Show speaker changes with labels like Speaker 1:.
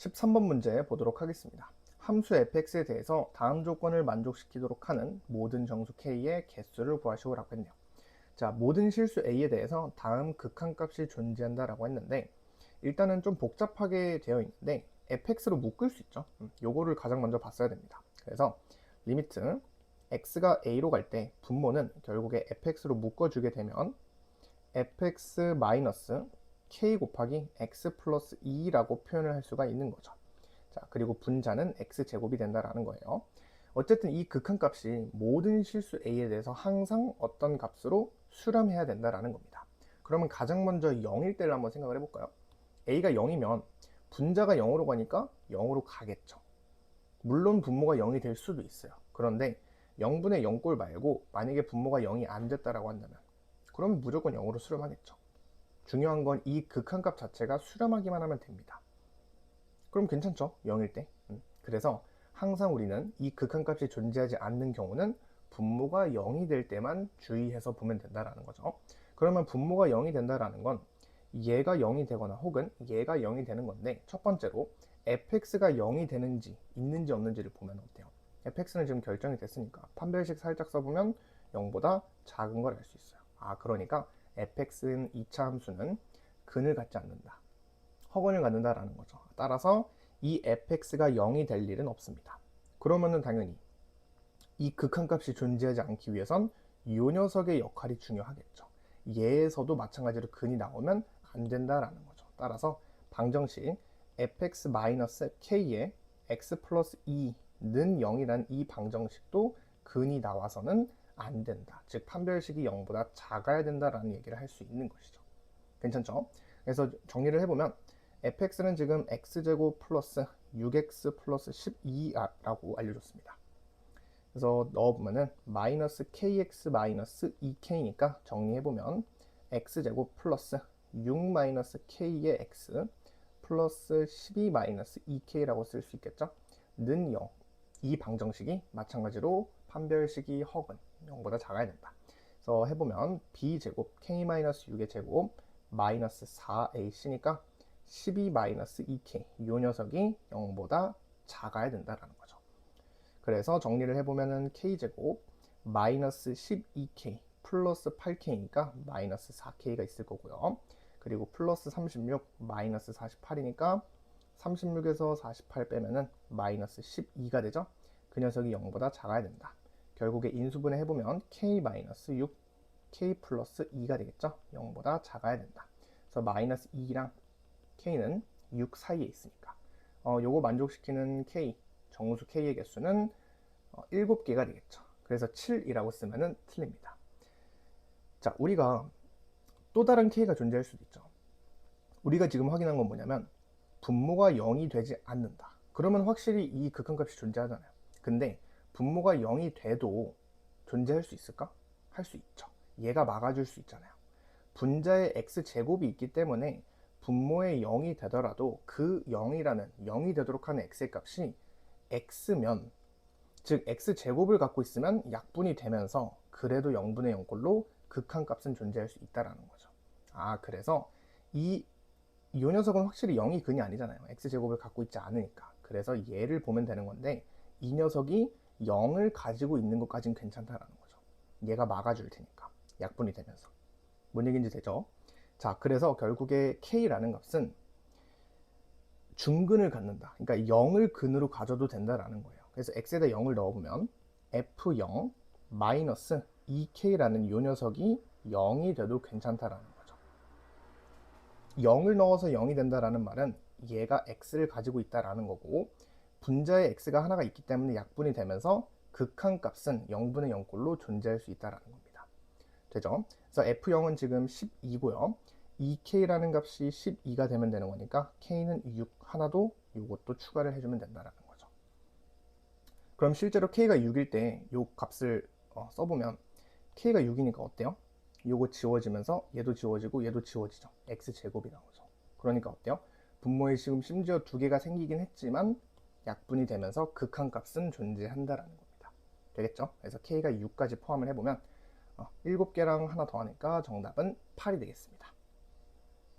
Speaker 1: 13번 문제 보도록 하겠습니다. 함수 fx에 대해서 다음 조건을 만족시키도록 하는 모든 정수 k의 개수를 구하시오라고 했네요. 자, 모든 실수 a에 대해서 다음 극한값이 존재한다라고 했는데, 일단은 좀 복잡하게 되어 있는데 fx로 묶을 수 있죠. 요거를 가장 먼저 봤어야 됩니다. 그래서 리미트 x가 a로 갈 때 분모는 결국에 fx로 묶어주게 되면 fx 마이너스 k 곱하기 x 플러스 2라고 표현을 할 수가 있는 거죠. 자, 그리고 분자는 x제곱이 된다라는 거예요. 어쨌든 이 극한값이 모든 실수 a에 대해서 항상 어떤 값으로 수렴해야 된다라는 겁니다. 그러면 가장 먼저 0일 때를 한번 생각을 해볼까요? a가 0이면 분자가 0으로 가니까 0으로 가겠죠. 물론 분모가 0이 될 수도 있어요. 그런데 0분의 0꼴 말고 만약에 분모가 0이 안 됐다라고 한다면 그러면 무조건 0으로 수렴하겠죠. 중요한 건 이 극한값 자체가 수렴하기만 하면 됩니다. 그럼 괜찮죠? 0일 때. 그래서 항상 우리는 이 극한값이 존재하지 않는 경우는 분모가 0이 될 때만 주의해서 보면 된다라는 거죠. 그러면 분모가 0이 된다라는 건 얘가 0이 되거나 혹은 얘가 0이 되는 건데, 첫 번째로 fx가 0이 되는지 있는지 없는지를 보면 어때요? fx는 지금 결정이 됐으니까 판별식 살짝 써보면 0보다 작은 걸 알 수 있어요. 그러니까 fx는 2차 함수는 근을 갖지 않는다, 허근을 갖는다라는 거죠. 따라서 이 fx가 0이 될 일은 없습니다. 그러면은 당연히 이 극한값이 존재하지 않기 위해선 이 녀석의 역할이 중요하겠죠. 얘에서도 마찬가지로 근이 나오면 안 된다라는 거죠. 따라서 방정식 fx-k의 x 플러스 2는 0이란 이 방정식도 근이 나와서는 안 된다. 즉 판별식이 0보다 작아야 된다라는 얘기를 할 수 있는 것이죠. 괜찮죠? 그래서 정리를 해보면 fx는 지금 x제곱 플러스 6x 플러스 12라고 알려줬습니다. 그래서 넣어보면은 마이너스 kx 마이너스 2k니까 정리해보면 x제곱 플러스 6 마이너스 k의 x 플러스 12 마이너스 2k라고 쓸 수 있겠죠? 는 0. 이 방정식이 마찬가지로 판별식이 허근 0보다 작아야 된다. 그래서 해보면 b제곱 k 마이너스 6의 제곱 마이너스 4ac니까 12 마이너스 2k 이 녀석이 0보다 작아야 된다라는 거죠. 그래서 정리를 해보면은 k제곱 마이너스 12k 플러스 8k니까 마이너스 4k가 있을 거고요. 그리고 플러스 36 마이너스 48이니까 36에서 48 빼면은 마이너스 12가 되죠. 그 녀석이 0보다 작아야 된다. 결국에 인수분해 해보면 k 마이너스 6 k 플러스 2가 되겠죠. 0보다 작아야 된다. 그래서 마이너스 2랑 k는 6 사이에 있으니까 요거 만족시키는 k, 정수 k의 개수는 7개가 되겠죠. 그래서 7이라고 쓰면은 틀립니다. 자, 우리가 또 다른 k가 존재할 수도 있죠. 우리가 지금 확인한 건 뭐냐면 분모가 0이 되지 않는다. 그러면 확실히 이 극한값이 존재하잖아요. 근데 분모가 0이 돼도 존재할 수 있을까? 할 수 있죠. 얘가 막아줄 수 있잖아요. 분자에 x제곱이 있기 때문에 분모에 0이 되더라도 그 0이 되도록 하는 x의 값이 x면, 즉 x제곱을 갖고 있으면 약분이 되면서 그래도 0분의 0꼴로 극한값은 존재할 수 있다는 거죠. 그래서 이 녀석은 확실히 0이 근이 아니잖아요. x제곱을 갖고 있지 않으니까. 그래서 얘를 보면 되는 건데 이 녀석이 0을 가지고 있는 것까지는 괜찮다라는 거죠. 얘가 막아줄 테니까 약분이 되면서. 뭔 얘기인지 되죠? 자, 그래서 결국에 k라는 값은 중근을 갖는다. 그러니까 0을 근으로 가져도 된다라는 거예요. 그래서 x에다 0을 넣어보면 f0 마이너스 2k라는 이 녀석이 0이 돼도 괜찮다라는 거죠. 0을 넣어서 0이 된다라는 말은 얘가 x를 가지고 있다라는 거고, 분자에 x가 하나가 있기 때문에 약분이 되면서 극한값은 0분의 0꼴로 존재할 수 있다라는 겁니다. 되죠? 그래서 f0은 지금 12고요. 2k라는 값이 12가 되면 되는 거니까 k는 6 하나도 이것도 추가를 해주면 된다라는 거죠. 그럼 실제로 k가 6일 때 이 값을 써보면 k가 6이니까 어때요? 요거 지워지면서 얘도 지워지고 얘도 지워지죠. x제곱이 나오죠. 그러니까 어때요? 분모에 지금 심지어 두 개가 생기긴 했지만 약분이 되면서 극한값은 존재한다라는 겁니다. 되겠죠? 그래서 k가 6까지 포함을 해보면 7개랑 하나 더 하니까 정답은 8이 되겠습니다.